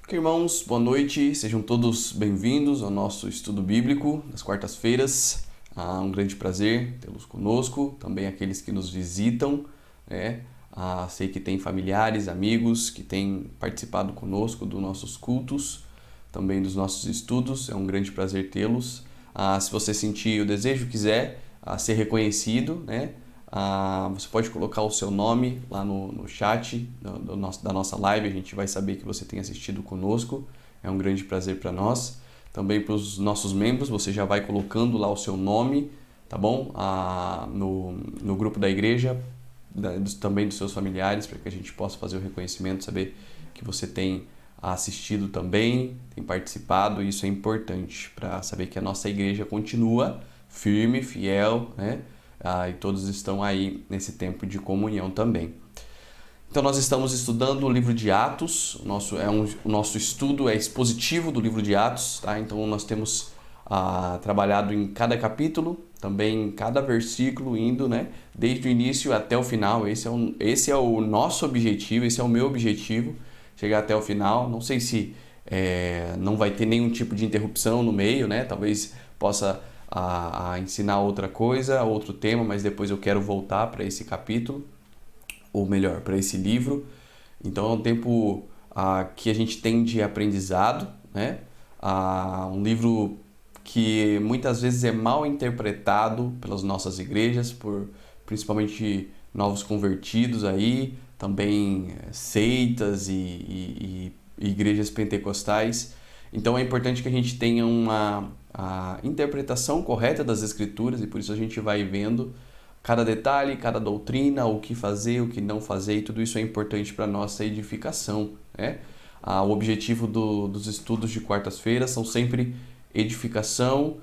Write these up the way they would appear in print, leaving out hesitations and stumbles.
Ok, irmãos, boa noite, sejam todos bem-vindos ao nosso estudo bíblico das quartas-feiras. Um grande prazer tê-los conosco, também aqueles que nos visitam, né? Sei que tem familiares, amigos que têm participado conosco dos nossos cultos, também dos nossos estudos, é um grande prazer tê-los. Se você sentir o desejo, quiser ser reconhecido, né? Você pode colocar o seu nome lá no chat da nossa live, a gente vai saber que você tem assistido conosco, é um grande prazer para nós. Também para os nossos membros, você já vai colocando lá o seu nome, tá bom? No grupo da igreja, também dos seus familiares, para que a gente possa fazer o reconhecimento, saber que você tem assistido também, tem participado, e isso é importante para saber que a nossa igreja continua firme, fiel, né? E todos estão aí nesse tempo de comunhão também. Então nós estamos estudando o livro de Atos, o nosso estudo é expositivo do livro de Atos, tá? Então nós temos trabalhado em cada capítulo, também em cada versículo, indo, né, desde o início até o final. Esse é o nosso objetivo, esse é o meu objetivo, chegar até o final. Não sei se não vai ter nenhum tipo de interrupção no meio, né? Talvez possa ensinar outra coisa, outro tema, mas depois eu quero voltar para esse capítulo, ou melhor, para esse livro. Então é um tempo que a gente tem de aprendizado, né? Um livro que muitas vezes é mal interpretado pelas nossas igrejas, principalmente novos convertidos aí, também seitas e igrejas pentecostais. Então é importante que a gente tenha a interpretação correta das escrituras, e por isso a gente vai vendo cada detalhe, cada doutrina, o que fazer, o que não fazer, e tudo isso é importante para a nossa edificação, né? O objetivo dos estudos de quartas-feiras são sempre edificação,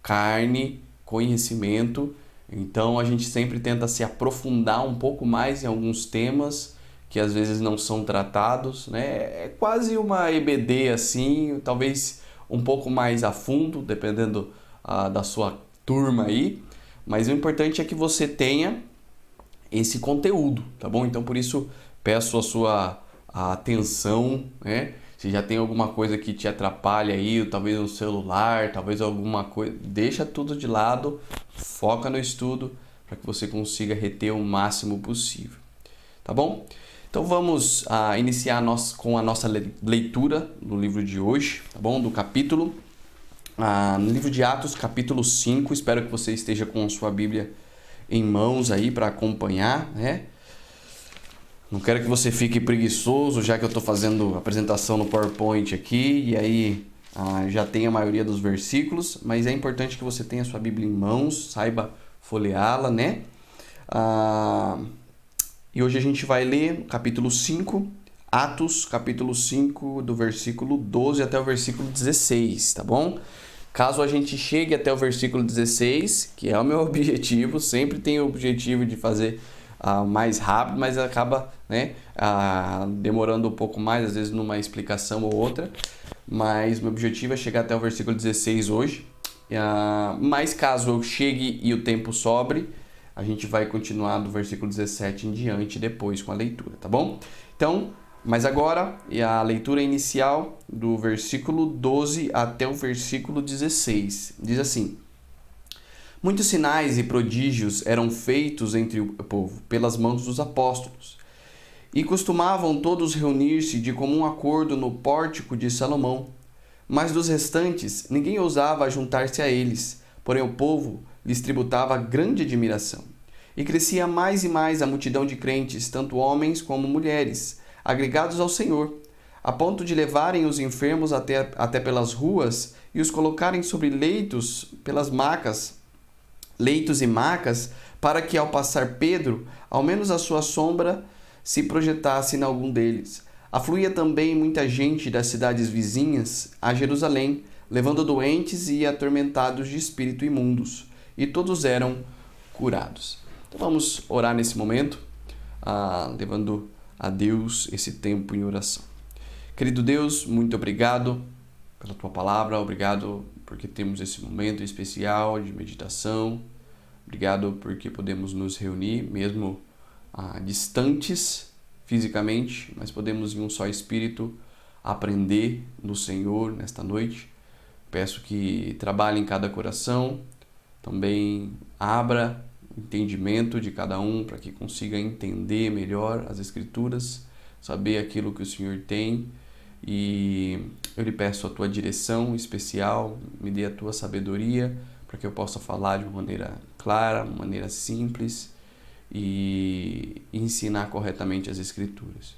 carne, conhecimento. Então a gente sempre tenta se aprofundar um pouco mais em alguns temas que às vezes não são tratados, né? É quase uma EBD assim, talvez um pouco mais a fundo, dependendo da sua turma aí, mas o importante é que você tenha esse conteúdo, tá bom? Então por isso peço a sua atenção, né? Se já tem alguma coisa que te atrapalha aí, talvez no celular, talvez alguma coisa, deixa tudo de lado, foca no estudo para que você consiga reter o máximo possível, tá bom? Então vamos iniciar com a nossa leitura do livro de hoje, tá bom? Do capítulo, no livro de Atos, capítulo 5, espero que você esteja com a sua Bíblia em mãos aí para acompanhar, né? Não quero que você fique preguiçoso, já que eu estou fazendo a apresentação no PowerPoint aqui, e aí já tem a maioria dos versículos, mas é importante que você tenha a sua Bíblia em mãos, saiba folheá-la, né? E hoje a gente vai ler capítulo 5, Atos, capítulo 5, do versículo 12 até o versículo 16, tá bom? Caso a gente chegue até o versículo 16, que é o meu objetivo, sempre tenho o objetivo de fazer mais rápido, mas acaba, né, demorando um pouco mais, às vezes numa explicação ou outra, mas meu objetivo é chegar até o versículo 16 hoje. Mas caso eu chegue e o tempo sobre, a gente vai continuar do versículo 17 em diante depois com a leitura, tá bom? Então, mas agora a leitura inicial do versículo 12 até o versículo 16. Diz assim: Muitos sinais e prodígios eram feitos entre o povo pelas mãos dos apóstolos, e costumavam todos reunir-se de comum acordo no pórtico de Salomão. Mas dos restantes, ninguém ousava juntar-se a eles, porém o povo lhes tributava grande admiração. E crescia mais e mais a multidão de crentes, tanto homens como mulheres, agregados ao Senhor, a ponto de levarem os enfermos até pelas ruas e os colocarem sobre leitos e macas, para que, ao passar Pedro, ao menos a sua sombra se projetasse em algum deles. Afluía também muita gente das cidades vizinhas a Jerusalém, levando doentes e atormentados de espírito imundos, e todos eram curados. Então vamos orar nesse momento, levando a Deus esse tempo em oração. Querido Deus, muito obrigado pela Tua palavra, obrigado porque temos esse momento especial de meditação, obrigado porque podemos nos reunir, mesmo distantes fisicamente, mas podemos em um só espírito aprender no Senhor nesta noite. Peço que trabalhe em cada coração, também abra o entendimento de cada um para que consiga entender melhor as Escrituras, saber aquilo que o Senhor tem. E eu lhe peço a tua direção especial, me dê a tua sabedoria para que eu possa falar de uma maneira clara, uma maneira simples e ensinar corretamente as Escrituras.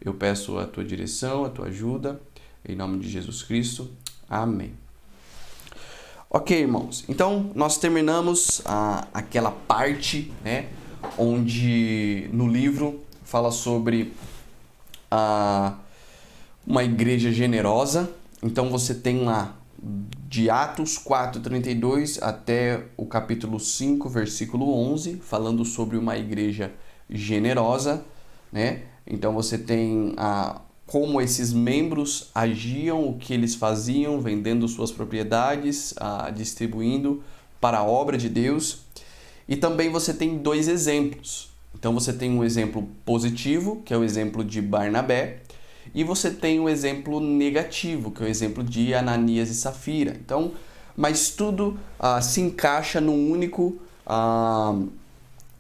Eu peço a tua direção, a tua ajuda, em nome de Jesus Cristo. Amém. Ok, irmãos, então nós terminamos aquela parte, né, onde no livro fala sobre uma igreja generosa. Então você tem lá de Atos 4:32 até o capítulo 5, versículo 11, falando sobre uma igreja generosa, né? Então você tem como esses membros agiam, o que eles faziam, vendendo suas propriedades, distribuindo para a obra de Deus. E também você tem dois exemplos. Então você tem um exemplo positivo, que é o exemplo de Barnabé, e você tem um exemplo negativo, que é o exemplo de Ananias e Safira. Então, mas tudo se encaixa num único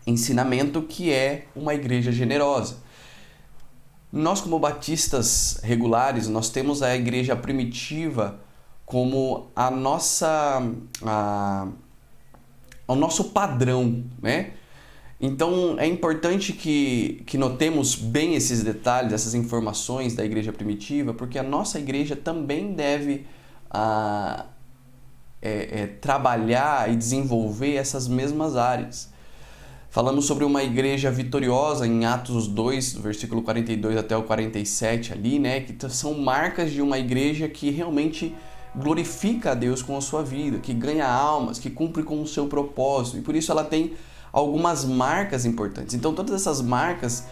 ensinamento, que é uma igreja generosa. Nós, como batistas regulares, nós temos a igreja primitiva como o nosso padrão, né? Então é importante que notemos bem esses detalhes, essas informações da igreja primitiva, porque a nossa igreja também deve trabalhar e desenvolver essas mesmas áreas. Falamos sobre uma igreja vitoriosa em Atos 2, versículo 42 até o 47 ali, né? Que são marcas de uma igreja que realmente glorifica a Deus com a sua vida, que ganha almas, que cumpre com o seu propósito. E por isso ela tem algumas marcas importantes. Então todas essas marcas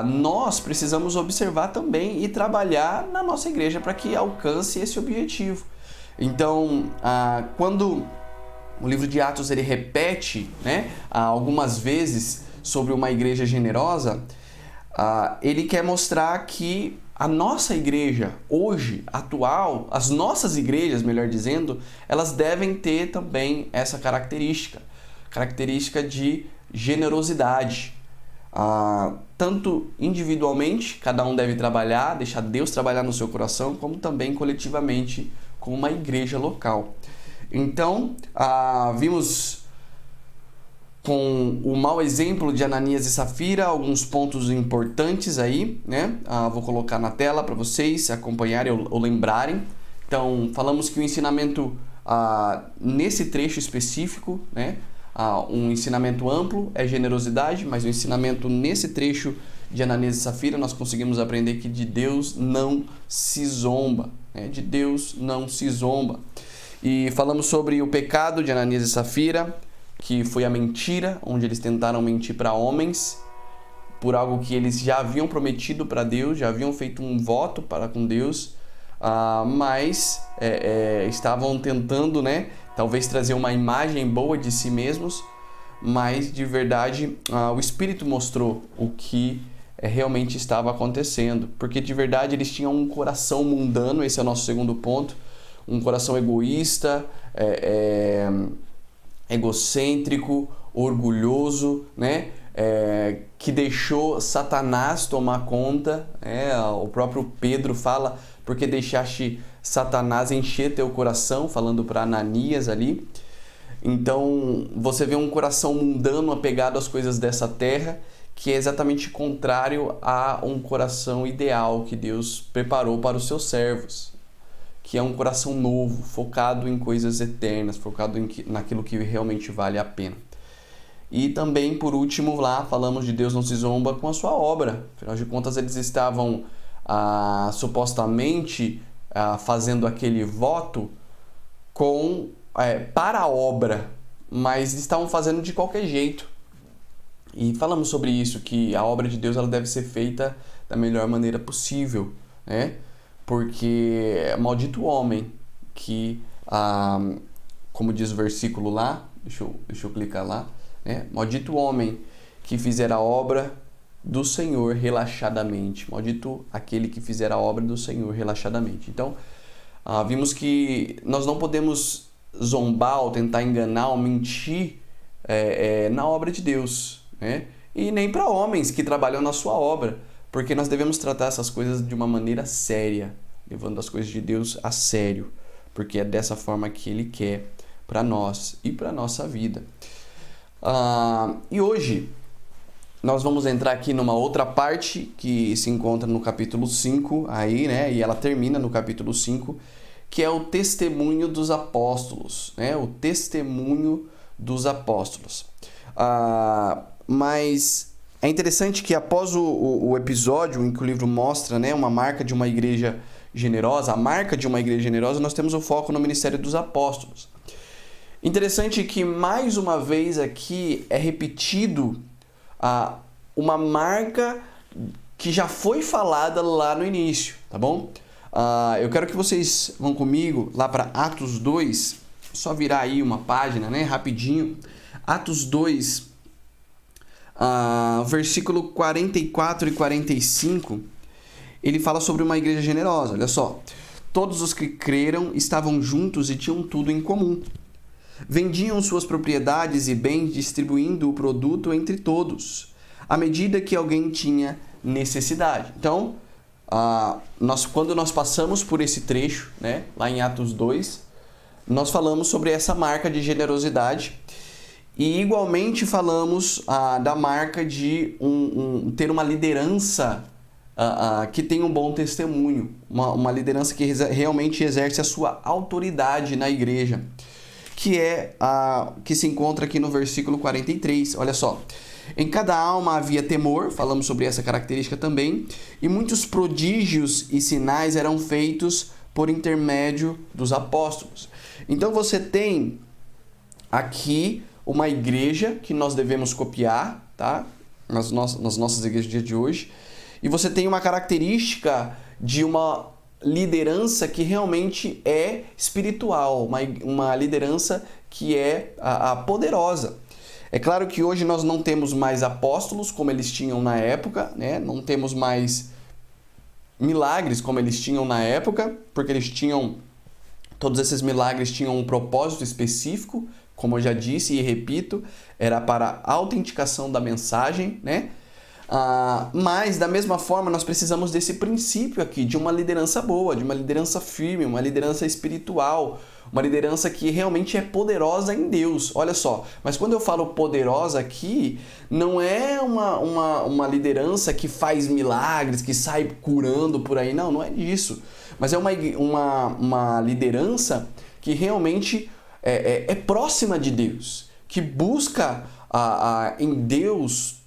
nós precisamos observar também e trabalhar na nossa igreja para que alcance esse objetivo. Então, quando o livro de Atos ele repete, né, algumas vezes sobre uma igreja generosa, ele quer mostrar que a nossa igreja hoje, atual, as nossas igrejas, melhor dizendo, elas devem ter também essa característica de generosidade. Tanto individualmente, cada um deve trabalhar, deixar Deus trabalhar no seu coração, como também coletivamente com uma igreja local. Então, vimos com o mau exemplo de Ananias e Safira alguns pontos importantes aí, né? Vou colocar na tela para vocês acompanharem ou lembrarem. Então, falamos que o ensinamento nesse trecho específico, né? Um ensinamento amplo é generosidade, mas o ensinamento nesse trecho de Ananias e Safira nós conseguimos aprender que de Deus não se zomba, né? De Deus não se zomba. E falamos sobre o pecado de Ananias e Safira, que foi a mentira, onde eles tentaram mentir para homens por algo que eles já haviam prometido para Deus, já haviam feito um voto para com Deus, mas estavam tentando, né, talvez trazer uma imagem boa de si mesmos, mas de verdade o Espírito mostrou o que realmente estava acontecendo, porque de verdade eles tinham um coração mundano. Esse é o nosso segundo ponto. Um coração egoísta, egocêntrico, orgulhoso, né? Que deixou Satanás tomar conta. O próprio Pedro fala, porque deixaste Satanás encher teu coração, falando para Ananias ali. Então você vê um coração mundano apegado às coisas dessa terra, que é exatamente contrário a um coração ideal que Deus preparou para os seus servos, que é um coração novo, focado em coisas eternas, focado naquilo que realmente vale a pena. E também, por último, lá falamos de Deus não se zomba com a sua obra. Afinal de contas, eles estavam supostamente fazendo aquele voto para a obra, mas estavam fazendo de qualquer jeito. E falamos sobre isso, que a obra de Deus ela deve ser feita da melhor maneira possível, né? Porque maldito o homem que, como diz o versículo lá, deixa eu clicar lá, né? Maldito o homem que fizer a obra do Senhor relaxadamente. Maldito aquele que fizer a obra do Senhor relaxadamente. Então, vimos que nós não podemos zombar ou tentar enganar ou mentir na obra de Deus, né? E nem para homens que trabalham na sua obra, porque nós devemos tratar essas coisas de uma maneira séria, levando as coisas de Deus a sério, porque é dessa forma que Ele quer para nós e para a nossa vida. E hoje nós vamos entrar aqui numa outra parte que se encontra no capítulo 5, aí, né? E ela termina no capítulo 5, que é o testemunho dos apóstolos, né? O testemunho dos apóstolos. Mas é interessante que após o episódio em que o livro mostra, né, uma marca de uma igreja generosa, a marca de uma igreja generosa, nós temos o foco no ministério dos apóstolos. Interessante que mais uma vez aqui é repetido uma marca que já foi falada lá no início, tá bom? Eu quero que vocês vão comigo lá para Atos 2, só virar aí uma página, né, rapidinho. Atos 2, versículo 44 e 45, ele fala sobre uma igreja generosa. Olha só: todos os que creram estavam juntos e tinham tudo em comum. Vendiam suas propriedades e bens, distribuindo o produto entre todos, à medida que alguém tinha necessidade. Então, quando nós passamos por esse trecho, né, lá em Atos 2, nós falamos sobre essa marca de generosidade e igualmente falamos da marca de ter uma liderança que tem um bom testemunho, uma liderança que realmente exerce a sua autoridade na igreja, que se encontra aqui no versículo 43. Olha só: em cada alma havia temor, falamos sobre essa característica também, e muitos prodígios e sinais eram feitos por intermédio dos apóstolos. Então você tem aqui uma igreja que nós devemos copiar, tá? Nas nossas igrejas do dia de hoje. E você tem uma característica de uma liderança que realmente é espiritual, uma liderança que é poderosa. É claro que hoje nós não temos mais apóstolos como eles tinham na época, né? Não temos mais milagres como eles tinham na época, porque todos esses milagres tinham um propósito específico, como eu já disse e repito, era para a autenticação da mensagem, né? Mas, da mesma forma, nós precisamos desse princípio aqui, de uma liderança boa, de uma liderança firme, uma liderança espiritual, uma liderança que realmente é poderosa em Deus. Olha só, mas quando eu falo poderosa aqui, não é uma liderança que faz milagres, que sai curando por aí, não é disso. Mas é uma liderança que realmente é próxima de Deus, que busca em Deus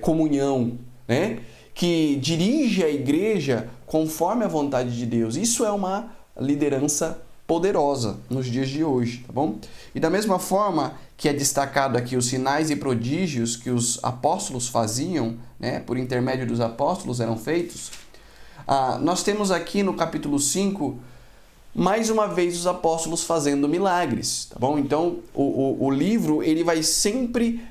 comunhão, né? Que dirige a igreja conforme a vontade de Deus. Isso é uma liderança poderosa nos dias de hoje, tá bom? E da mesma forma que é destacado aqui os sinais e prodígios que os apóstolos faziam, né? Por intermédio dos apóstolos eram feitos, nós temos aqui no capítulo 5 mais uma vez os apóstolos fazendo milagres, tá bom? Então, o livro ele vai sempre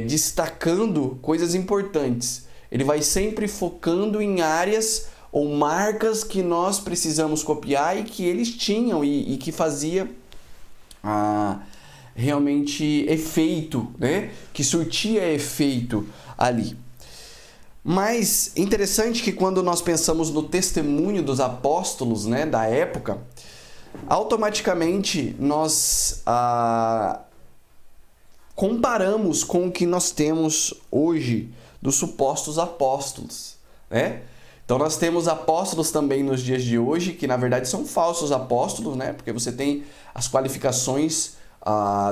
destacando coisas importantes. Ele vai sempre focando em áreas ou marcas que nós precisamos copiar e que eles tinham e que fazia realmente efeito, né? Que surtia efeito ali. Mas interessante que quando nós pensamos no testemunho dos apóstolos, né, da época, automaticamente nós comparamos com o que nós temos hoje dos supostos apóstolos, né? Então nós temos apóstolos também nos dias de hoje, que na verdade são falsos apóstolos, né? Porque você tem as qualificações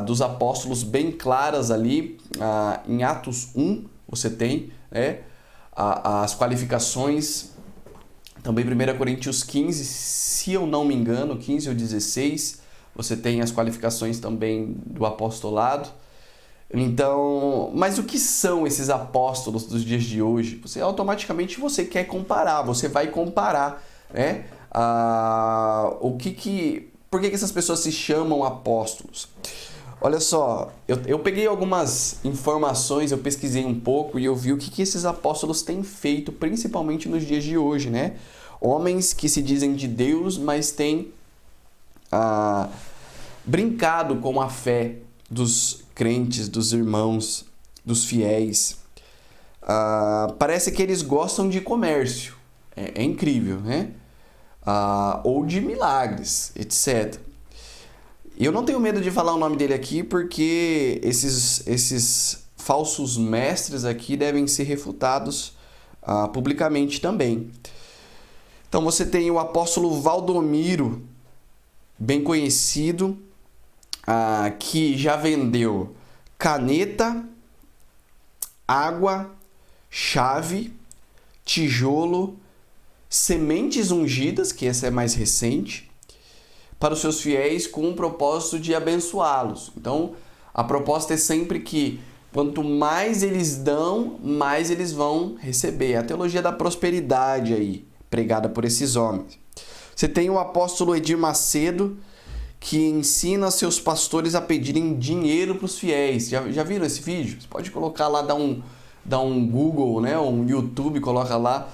dos apóstolos bem claras ali, em Atos 1, você tem, né? As qualificações, também 1 Coríntios 15, se eu não me engano, 15 ou 16, você tem as qualificações também do apostolado. Então, mas o que são esses apóstolos dos dias de hoje? Automaticamente você quer comparar, você vai comparar, né? Por que essas pessoas se chamam apóstolos? Olha só, eu peguei algumas informações, eu pesquisei um pouco e eu vi o que esses apóstolos têm feito, principalmente nos dias de hoje, né? Homens que se dizem de Deus, mas têm brincado com a fé dos crentes, dos irmãos, dos fiéis. Parece que eles gostam de comércio, é incrível, né? Ou de milagres, etc. Eu não tenho medo de falar o nome dele aqui porque esses falsos mestres aqui devem ser refutados publicamente também. Então você tem o apóstolo Valdomiro, bem conhecido, que já vendeu caneta, água, chave, tijolo, sementes ungidas, que essa é mais recente, para os seus fiéis com o propósito de abençoá-los. Então, a proposta é sempre que quanto mais eles dão, mais eles vão receber. A teologia da prosperidade aí, pregada por esses homens. Você tem o apóstolo Edir Macedo, que ensina seus pastores a pedirem dinheiro para os fiéis. Já viram esse vídeo? Você pode colocar lá, dá um Google, né? Um YouTube, coloca lá.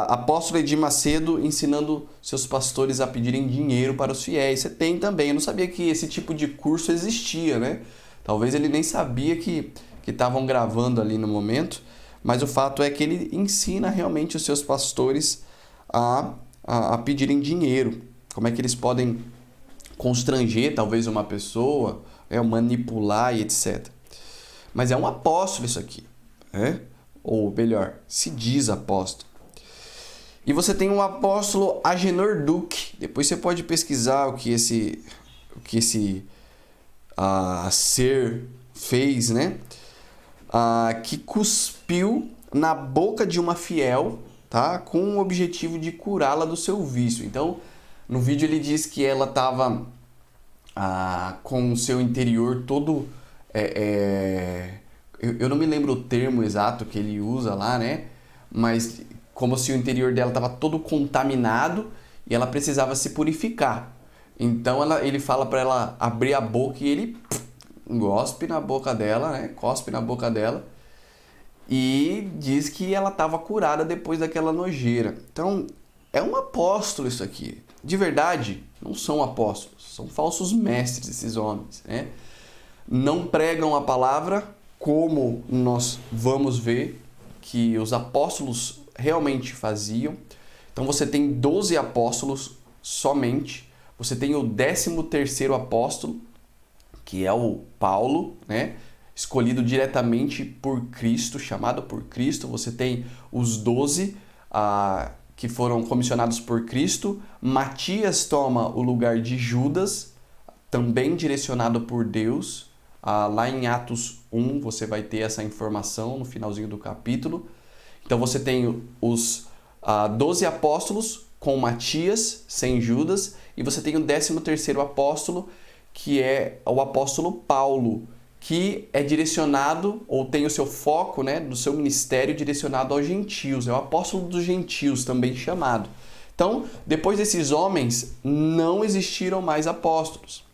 Apóstolo Edir Macedo ensinando seus pastores a pedirem dinheiro para os fiéis. Você tem também. Eu não sabia que esse tipo de curso existia, né? Talvez ele nem sabia que estavam gravando ali no momento, mas o fato é que ele ensina realmente os seus pastores a pedirem dinheiro. Como é que eles podem constranger talvez uma pessoa, manipular e etc. Mas é um apóstolo isso aqui, né? Ou melhor, se diz apóstolo. E você tem um apóstolo Agenor Duque. Depois você pode pesquisar o que esse ser fez, né? Que cuspiu na boca de uma fiel, tá? Com o objetivo de curá-la do seu vício. Então, no vídeo ele diz que ela estava com o seu interior todo... Eu não me lembro o termo exato que ele usa lá, né? Mas como se o interior dela estava todo contaminado e ela precisava se purificar. Então ele fala para ela abrir a boca e ele gospe na boca dela, né? Cospe na boca dela e diz que ela estava curada depois daquela nojeira. Então é um apóstolo isso aqui. De verdade, não são apóstolos, são falsos mestres esses homens, né? Não pregam a palavra como nós vamos ver que os apóstolos realmente faziam. Então você tem 12 apóstolos somente. Você tem o 13º apóstolo, que é o Paulo, né? Escolhido diretamente por Cristo, chamado por Cristo. Você tem os 12 que foram comissionados por Cristo. Matias toma o lugar de Judas, também direcionado por Deus. Lá em Atos 1 você vai ter essa informação no finalzinho do capítulo. Então você tem os 12 apóstolos com Matias, sem Judas, e você tem o 13º apóstolo, que é o apóstolo Paulo, que é direcionado, ou tem o seu foco, né, do seu ministério direcionado aos gentios. É o apóstolo dos gentios, também chamado. Então, depois desses homens, não existiram mais apóstolos.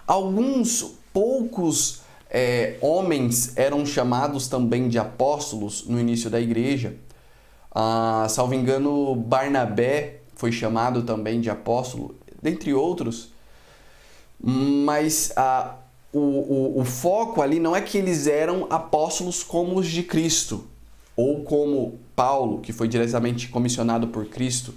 Alguns poucos homens eram chamados também de apóstolos no início da igreja. Salvo engano, Barnabé foi chamado também de apóstolo, dentre outros. Mas o foco ali não é que eles eram apóstolos como os de Cristo, ou como Paulo, que foi diretamente comissionado por Cristo.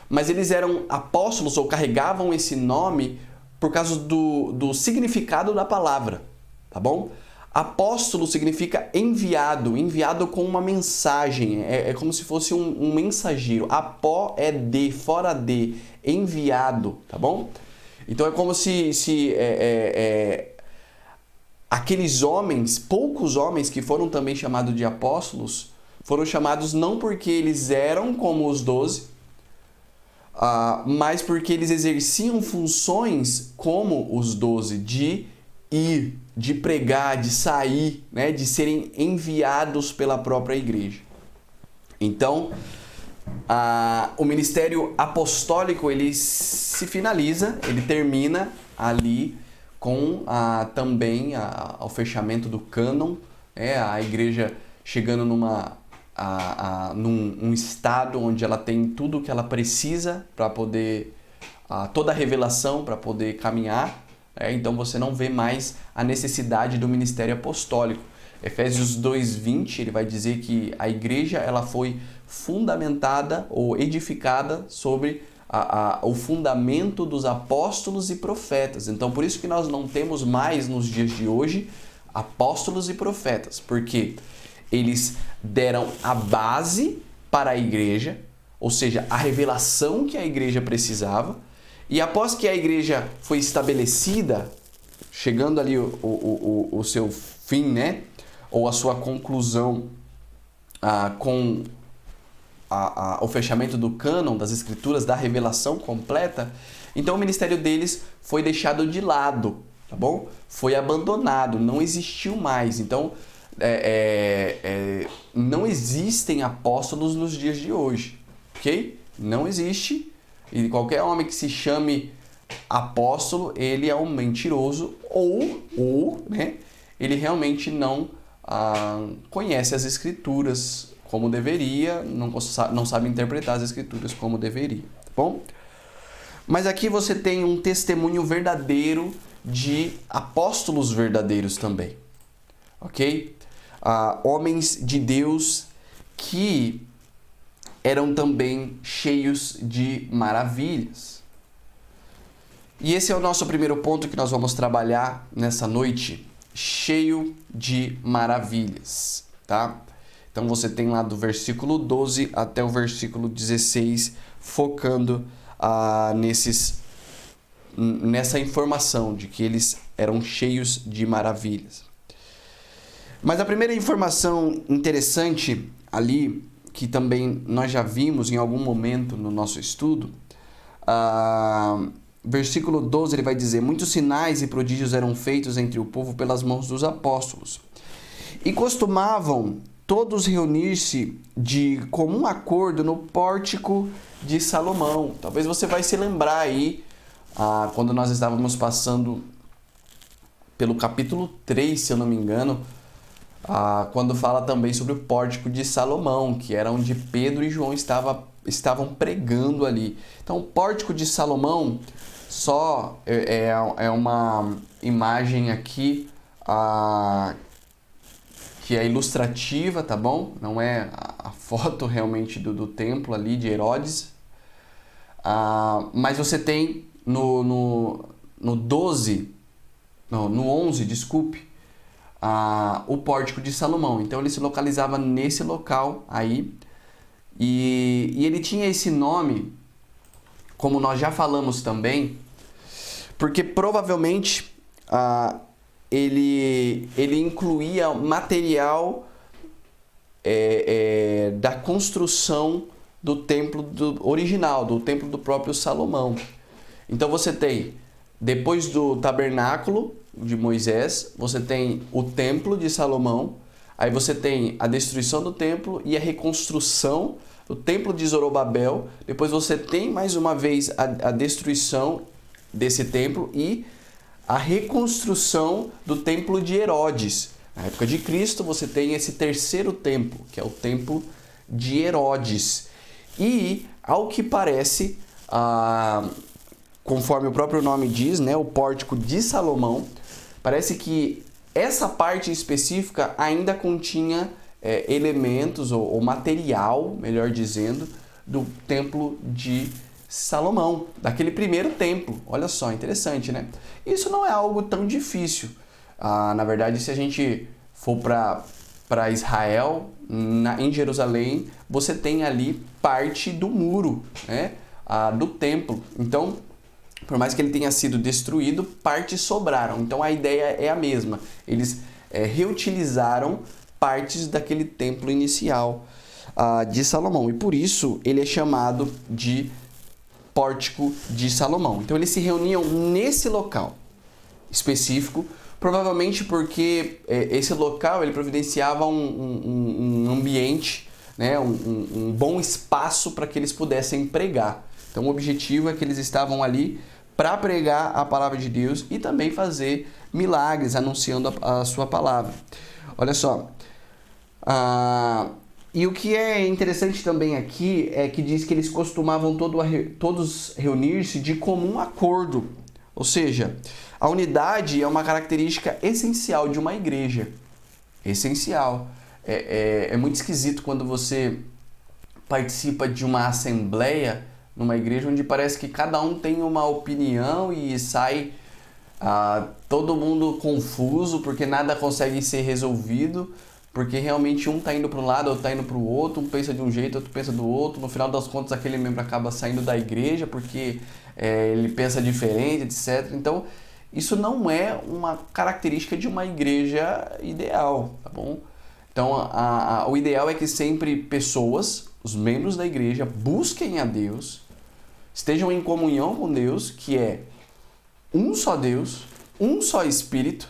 Mas eles eram apóstolos ou carregavam esse nome por causa do significado da palavra, tá bom? Apóstolo significa enviado, enviado com uma mensagem, é como se fosse um mensageiro. Apó é de, fora de, enviado, tá bom? Então é como se aqueles homens, poucos homens que foram também chamados de apóstolos, foram chamados não porque eles eram como os 12, mas porque eles exerciam funções como os 12, de ir, de pregar, de sair, né, de serem enviados pela própria igreja. Então, o ministério apostólico ele se finaliza, ele termina ali com também ao fechamento do cânon, a igreja chegando num estado onde ela tem tudo o que ela precisa para poder, toda a revelação para poder caminhar. Então você não vê mais a necessidade do ministério apostólico. Efésios 2:20, ele vai dizer que a igreja ela foi fundamentada ou edificada sobre o fundamento dos apóstolos e profetas. Então, por isso que nós não temos mais nos dias de hoje apóstolos e profetas, porque eles deram a base para a igreja, ou seja, a revelação que a igreja precisava, e após que a igreja foi estabelecida, chegando ali o seu fim, né? Ou a sua conclusão com o fechamento do cânon das escrituras, da revelação completa, então o ministério deles foi deixado de lado, tá bom? Foi abandonado, não existiu mais. Então, não existem apóstolos nos dias de hoje, ok? Não existe. E qualquer homem que se chame apóstolo, ele é um mentiroso ou né, ele realmente não conhece as escrituras como deveria, não sabe interpretar as escrituras como deveria, tá bom? Mas aqui você tem um testemunho verdadeiro de apóstolos verdadeiros também, ok? Homens de Deus que eram também cheios de maravilhas. E esse é o nosso primeiro ponto que nós vamos trabalhar nessa noite, cheio de maravilhas, tá? Então você tem lá do versículo 12 até o versículo 16, focando nessa informação de que eles eram cheios de maravilhas. Mas a primeira informação interessante ali, que também nós já vimos em algum momento no nosso estudo, versículo 12 ele vai dizer: muitos sinais e prodígios eram feitos entre o povo pelas mãos dos apóstolos. E costumavam todos reunir-se de comum acordo no pórtico de Salomão. Talvez você vai se lembrar aí, quando nós estávamos passando pelo capítulo 3, se eu não me engano, quando fala também sobre o pórtico de Salomão, que era onde Pedro e João estavam pregando ali. Então, o pórtico de Salomão só é uma imagem aqui que é ilustrativa, tá bom? Não é a foto realmente do templo ali de Herodes. Mas você tem no 11, desculpe, o pórtico de Salomão. Então ele se localizava nesse local aí. E ele tinha esse nome, como nós já falamos também, porque provavelmente ele incluía material da construção do templo original, do templo do próprio Salomão. Então você tem, depois do tabernáculo de Moisés, você tem o templo de Salomão, aí você tem a destruição do templo e a reconstrução do templo de Zorobabel, depois você tem mais uma vez a destruição desse templo e a reconstrução do templo de Herodes. Na época de Cristo você tem esse terceiro templo, que é o templo de Herodes. E, ao que parece, conforme o próprio nome diz, né, o pórtico de Salomão, parece que essa parte específica ainda continha elementos ou material, melhor dizendo, do templo de Salomão, daquele primeiro templo. Olha só, interessante, né? Isso não é algo tão difícil. Na verdade, se a gente for para Israel, em Jerusalém, você tem ali parte do muro, né, do templo. Então, por mais que ele tenha sido destruído, partes sobraram. Então, a ideia é a mesma. Eles reutilizaram partes daquele templo inicial de Salomão. E por isso, ele é chamado de pórtico de Salomão. Então, eles se reuniam nesse local específico, provavelmente porque esse local ele providenciava um ambiente, né, um bom espaço para que eles pudessem pregar. Então o objetivo é que eles estavam ali para pregar a palavra de Deus e também fazer milagres anunciando a sua palavra. Olha só, e o que é interessante também aqui é que diz que eles costumavam todos reunir-se de comum acordo. Ou seja, a unidade é uma característica essencial de uma igreja. Essencial. É muito esquisito quando você participa de uma assembleia numa igreja onde parece que cada um tem uma opinião e sai todo mundo confuso porque nada consegue ser resolvido, porque realmente um está indo para um lado, outro está indo para o outro, um pensa de um jeito, outro pensa do outro. No final das contas, aquele membro acaba saindo da igreja porque ele pensa diferente, etc. Então, isso não é uma característica de uma igreja ideal, tá bom? Então, o ideal é que sempre pessoas, os membros da igreja, busquem a Deus, estejam em comunhão com Deus, que é um só Deus, um só Espírito,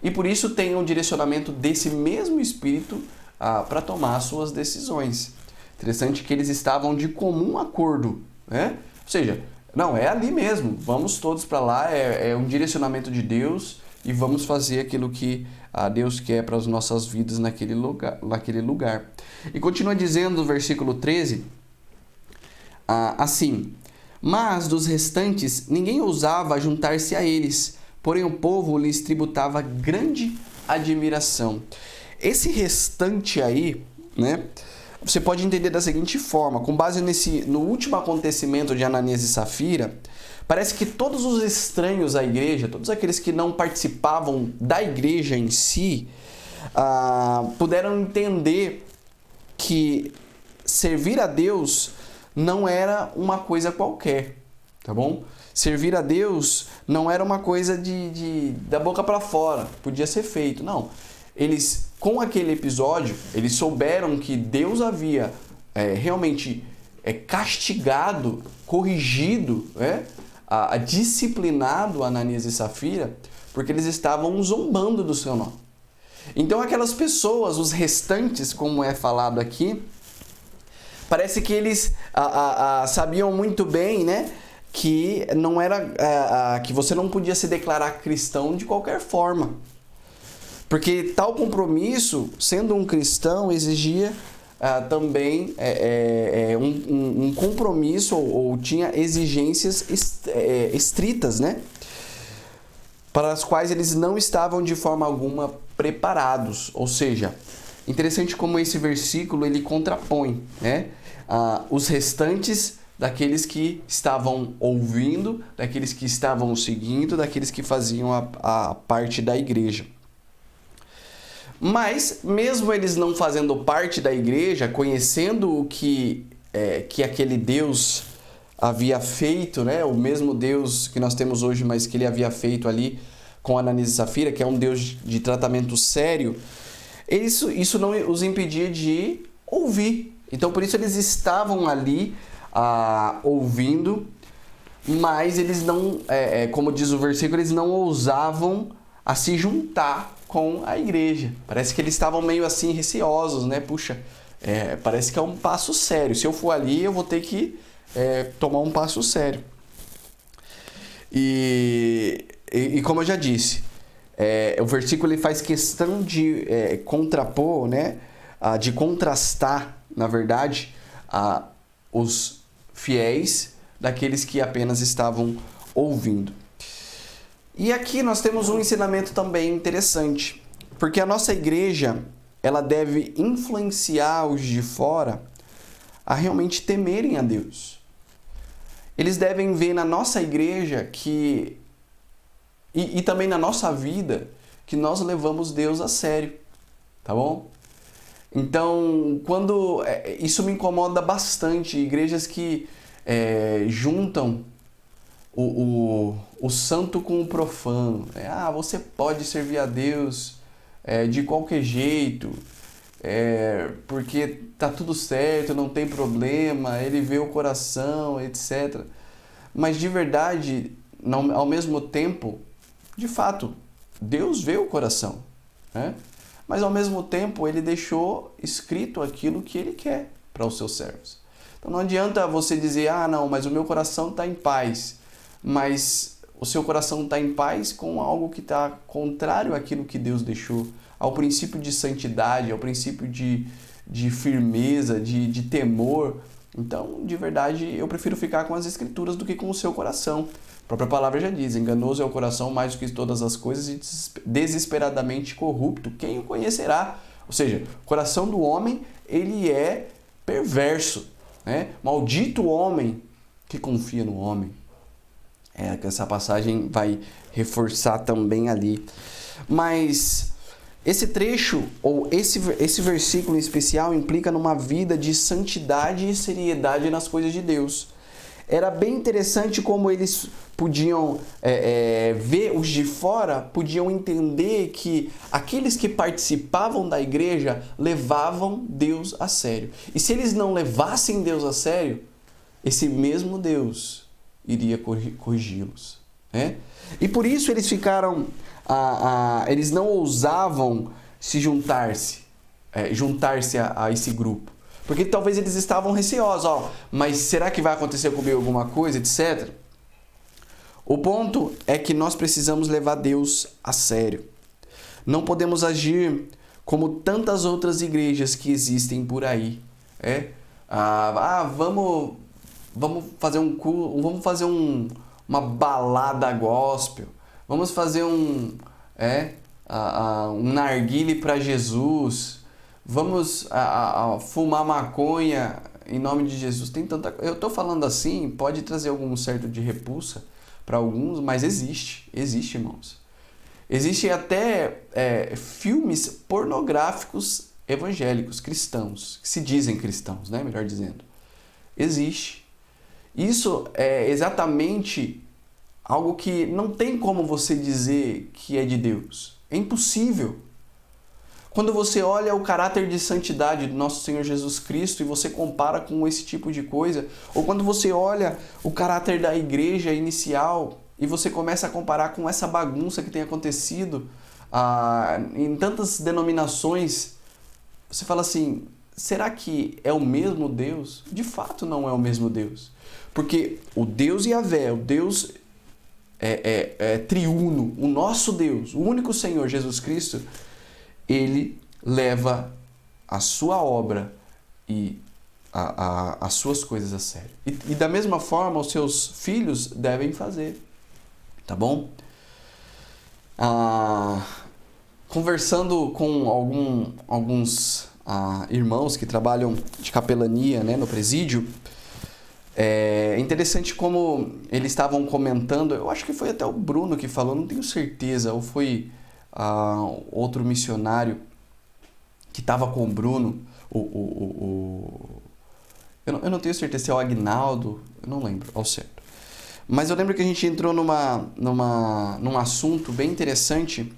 e por isso tenham o direcionamento desse mesmo Espírito para tomar suas decisões. Interessante que eles estavam de comum acordo, né? Ou seja, não, é ali mesmo, vamos todos para lá, é um direcionamento de Deus e vamos fazer aquilo que Deus quer para as nossas vidas naquele lugar. E continua dizendo no versículo 13, assim: mas dos restantes ninguém ousava juntar-se a eles, porém o povo lhes tributava grande admiração. Esse restante aí, né, você pode entender da seguinte forma: com base no último acontecimento de Ananias e Safira, parece que todos os estranhos à igreja, todos aqueles que não participavam da igreja em si, puderam entender que servir a Deus não era uma coisa qualquer, tá bom? Servir a Deus não era uma coisa da boca para fora, podia ser feito, não. Eles, com aquele episódio, eles souberam que Deus havia realmente castigado, corrigido, disciplinado Ananias e Safira, porque eles estavam zombando do seu nome. Então aquelas pessoas, os restantes, como é falado aqui, parece que eles sabiam muito bem, né, que não era que você não podia se declarar cristão de qualquer forma, porque tal compromisso, sendo um cristão, exigia também um compromisso ou tinha exigências estritas, né, para as quais eles não estavam de forma alguma preparados. Ou seja, interessante como esse versículo ele contrapõe, né, os restantes daqueles que estavam ouvindo, daqueles que estavam seguindo, daqueles que faziam a parte da igreja. Mas, mesmo eles não fazendo parte da igreja, conhecendo o que aquele Deus havia feito, né? O mesmo Deus que nós temos hoje, mas que ele havia feito ali com Ananias e Safira, que é um Deus de tratamento sério, isso não os impedia de ouvir. Então, por isso eles estavam ali ouvindo, mas eles não, como diz o versículo, eles não ousavam a se juntar com a igreja. Parece que eles estavam meio assim receosos, né? Puxa, parece que é um passo sério. Se eu for ali, eu vou ter que tomar um passo sério. E como eu já disse, o versículo ele faz questão de contrapor, né? De contrastar, na verdade, os fiéis daqueles que apenas estavam ouvindo. E aqui nós temos um ensinamento também interessante, porque a nossa igreja ela deve influenciar os de fora a realmente temerem a Deus. Eles devem ver na nossa igreja e também na nossa vida que nós levamos Deus a sério, tá bom? Então, isso me incomoda bastante, igrejas que juntam o santo com o profano. Você pode servir a Deus de qualquer jeito, porque tá tudo certo, não tem problema, ele vê o coração, etc. Mas de verdade, ao mesmo tempo, de fato, Deus vê o coração, né? Mas ao mesmo tempo ele deixou escrito aquilo que ele quer para os seus servos. Então não adianta você dizer, não, mas o meu coração está em paz, mas o seu coração está em paz com algo que está contrário àquilo que Deus deixou, ao princípio de santidade, ao princípio de firmeza, de temor. Então, de verdade, eu prefiro ficar com as Escrituras do que com o seu coração. A própria palavra já diz: enganoso é o coração mais do que todas as coisas e desesperadamente corrupto. Quem o conhecerá? Ou seja, o coração do homem, ele é perverso, né? Maldito o homem que confia no homem. Que essa passagem vai reforçar também ali. Mas esse trecho, ou esse versículo em especial, implica numa vida de santidade e seriedade nas coisas de Deus. Era bem interessante como eles podiam ver, os de fora podiam entender que aqueles que participavam da igreja levavam Deus a sério. E se eles não levassem Deus a sério, esse mesmo Deus iria corrigi-los, né? E por isso eles ficaram, eles não ousavam juntar-se a esse grupo, porque talvez eles estavam receosos, mas será que vai acontecer comigo alguma coisa, etc. O ponto é que nós precisamos levar Deus a sério. Não podemos agir como tantas outras igrejas que existem por aí. Vamos fazer um culto, vamos fazer uma balada gospel, vamos fazer um narguile para Jesus, vamos fumar maconha em nome de Jesus. Eu estou falando assim, pode trazer algum certo de repulsa para alguns, mas existe, irmãos. Existem até filmes pornográficos evangélicos, cristãos, que se dizem cristãos, né? Melhor dizendo. Existe. Isso é exatamente algo que não tem como você dizer que é de Deus. É impossível. Quando você olha o caráter de santidade do nosso Senhor Jesus Cristo e você compara com esse tipo de coisa, ou quando você olha o caráter da igreja inicial e você começa a comparar com essa bagunça que tem acontecido em tantas denominações, você fala assim: será que é o mesmo Deus? De fato não é o mesmo Deus. Porque o Deus Yahvé, o Deus triuno, o nosso Deus, o único Senhor Jesus Cristo, ele leva a sua obra e as suas coisas a sério. E da mesma forma, os seus filhos devem fazer. Tá bom? Conversando com alguns irmãos que trabalham de capelania, né, no presídio, é interessante como eles estavam comentando, eu acho que foi até o Bruno que falou, não tenho certeza, ou foi outro missionário que estava com o Bruno, eu não tenho certeza se é o Agnaldo, eu não lembro ao certo. Mas eu lembro que a gente entrou num assunto bem interessante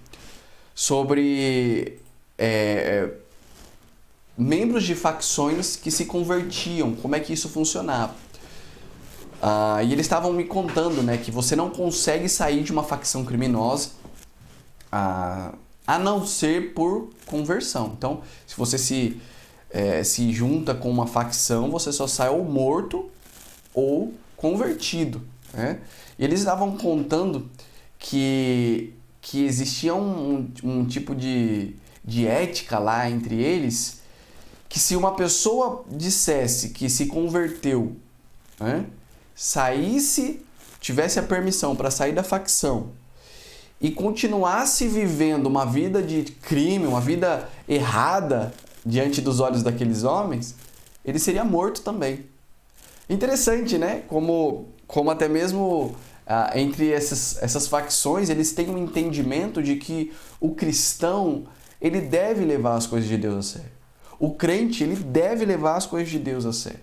sobre membros de facções que se convertiam, como é que isso funcionava. E eles estavam me contando, né, que você não consegue sair de uma facção criminosa a não ser por conversão. Então, se você se junta com uma facção, você só sai ou morto ou convertido, né? E eles estavam contando que existia um tipo de ética lá entre eles, que se uma pessoa dissesse que se converteu, né, tivesse a permissão para sair da facção e continuasse vivendo uma vida de crime, uma vida errada diante dos olhos daqueles homens, ele seria morto também. Interessante, né? Como até mesmo entre essas facções, eles têm um entendimento de que o cristão, ele deve levar as coisas de Deus a sério. O crente, ele deve levar as coisas de Deus a sério.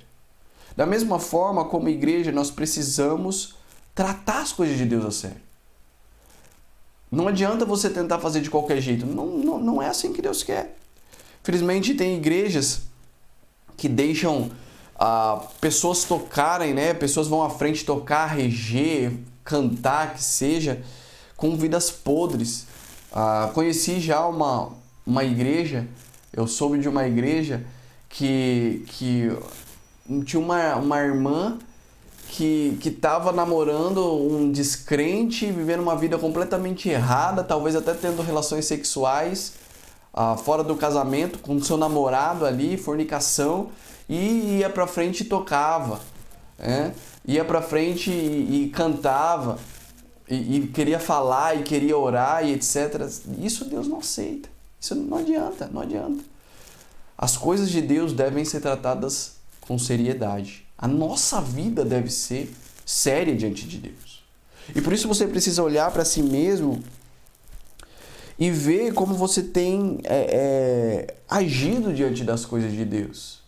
Da mesma forma, como igreja, nós precisamos tratar as coisas de Deus a sério. Não adianta você tentar fazer de qualquer jeito. Não é assim que Deus quer. Felizmente, tem igrejas que deixam pessoas tocarem, né? Pessoas vão à frente tocar, reger, cantar, que seja, com vidas podres. Conheci já uma igreja, eu soube de uma igreja que tinha uma irmã que estava namorando um descrente, vivendo uma vida completamente errada, talvez até tendo relações sexuais fora do casamento, com seu namorado ali, fornicação, e ia pra frente e tocava, né? Ia pra frente e cantava, e queria falar, e queria orar, e etc. Isso Deus não aceita. Isso não adianta, não adianta. As coisas de Deus devem ser tratadas com seriedade. A nossa vida deve ser séria diante de Deus. E por isso você precisa olhar para si mesmo e ver como você tem agido diante das coisas de Deus.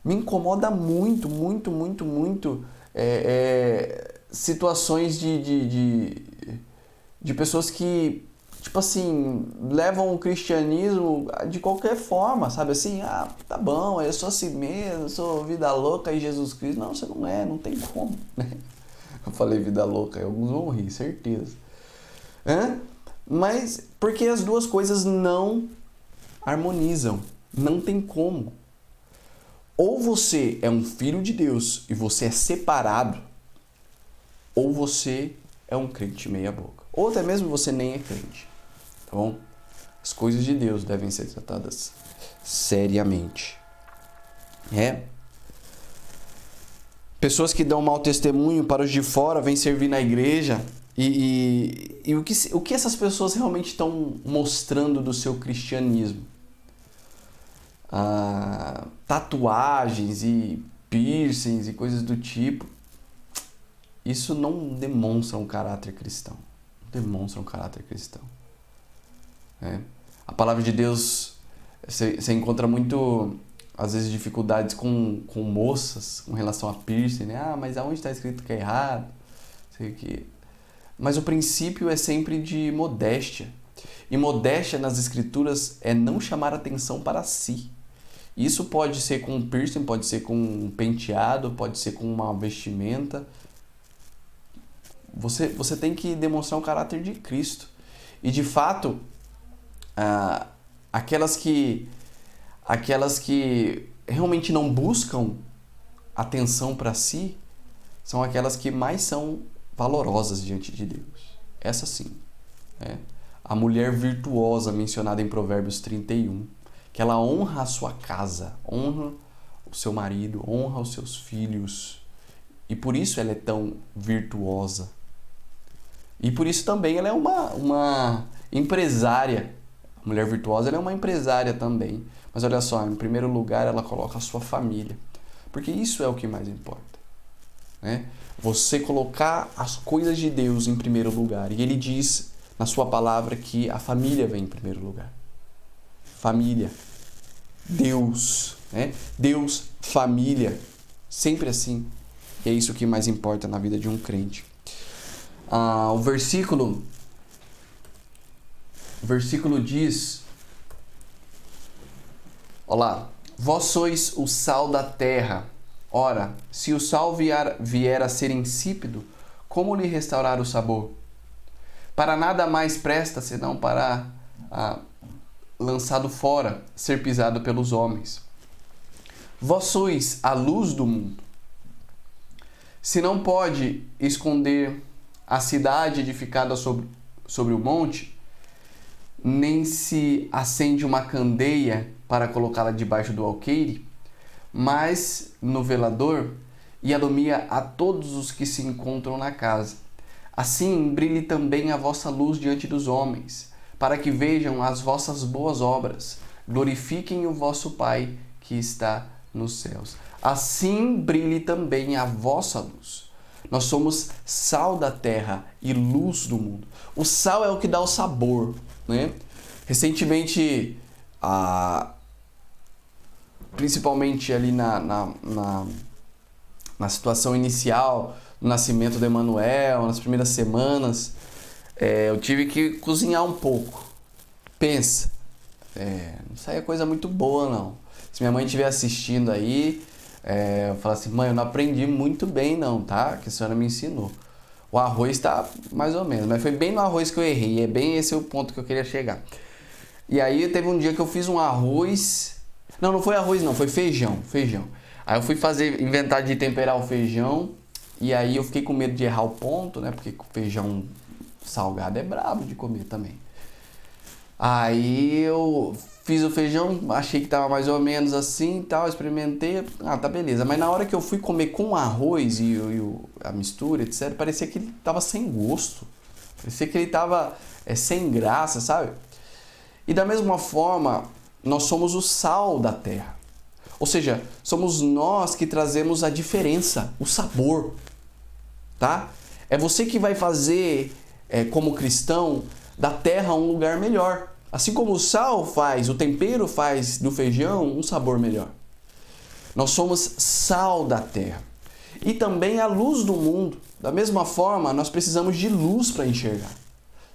Me incomoda muito, muito, muito, muito situações de pessoas que, tipo assim, levam o cristianismo de qualquer forma, sabe? Assim, tá bom, eu sou assim mesmo, eu sou vida louca e Jesus Cristo. Não, você não é, não tem como, né? Eu falei vida louca, e alguns vão rir, certeza. Mas porque as duas coisas não harmonizam, não tem como. Ou você é um filho de Deus e você é separado, ou você é um crente meia boca. Ou até mesmo você nem é crente. Tá bom? As coisas de Deus devem ser tratadas seriamente. Pessoas que dão mau testemunho para os de fora vêm servir na igreja. E o que essas pessoas realmente estão mostrando do seu cristianismo? Tatuagens e piercings e coisas do tipo. Isso não demonstra um caráter cristão. Não demonstra um caráter cristão. A palavra de Deus, você encontra muito, às vezes, dificuldades com moças com relação a piercing, né? Mas aonde está escrito que é errado? Sei que... Mas o princípio é sempre de modéstia. E modéstia nas escrituras é não chamar atenção para si. Isso pode ser com um piercing, pode ser com um penteado, pode ser com uma vestimenta. Você tem que demonstrar um caráter de Cristo. E de fato, aquelas que realmente não buscam atenção para si são aquelas que mais são valorosas diante de Deus. Essa sim. A mulher virtuosa mencionada em Provérbios 31, que ela honra a sua casa, honra o seu marido, honra os seus filhos. E por isso ela é tão virtuosa. E por isso também ela é uma empresária. A mulher virtuosa ela é uma empresária também. Mas olha só, em primeiro lugar ela coloca a sua família. Porque isso é o que mais importa. Você colocar as coisas de Deus em primeiro lugar. E ele diz na sua palavra que a família vem em primeiro lugar. Família. Deus. Deus, família. Sempre assim. E é isso que mais importa na vida de um crente. O versículo diz, olá, vós sois o sal da terra. Ora, se o sal vier a ser insípido, como lhe restaurar o sabor? Para nada mais presta, senão para lançado fora, ser pisado pelos homens. Vós sois a luz do mundo. Se não pode esconder a cidade edificada sobre o monte, nem se acende uma candeia para colocá-la debaixo do alqueire, mas no velador, e alumia a todos os que se encontram na casa. Assim brilhe também a vossa luz diante dos homens, para que vejam as vossas boas obras, glorifiquem o vosso Pai que está nos céus. Assim brilhe também a vossa luz. Nós somos sal da terra e luz do mundo. O sal é o que dá o sabor, né? Recentemente, principalmente ali na situação inicial, no nascimento de Emanuel, nas primeiras semanas, eu tive que cozinhar um pouco. Pensa, não saía coisa muito boa, não. Se minha mãe estiver assistindo aí, eu falo assim, mãe, eu não aprendi muito bem não, tá? Que a senhora me ensinou. O arroz tá mais ou menos, mas foi bem no arroz que eu errei. É bem esse o ponto que eu queria chegar. E aí teve um dia que eu fiz um arroz... Não foi arroz não, foi feijão. Aí eu fui inventar de temperar o feijão. E aí eu fiquei com medo de errar o ponto, né? Porque feijão salgado é brabo de comer também. Aí eu fiz o feijão, achei que tava mais ou menos assim e tal, experimentei, tá beleza. Mas na hora que eu fui comer com o arroz e a mistura, etc, parecia que ele tava sem gosto. Parecia que ele tava sem graça, sabe? E da mesma forma, nós somos o sal da terra. Ou seja, somos nós que trazemos a diferença, o sabor, tá? É você que vai fazer, como cristão, da terra um lugar melhor. Assim como o sal faz, o tempero faz do feijão um sabor melhor. Nós somos sal da terra. E também a luz do mundo. Da mesma forma, nós precisamos de luz para enxergar.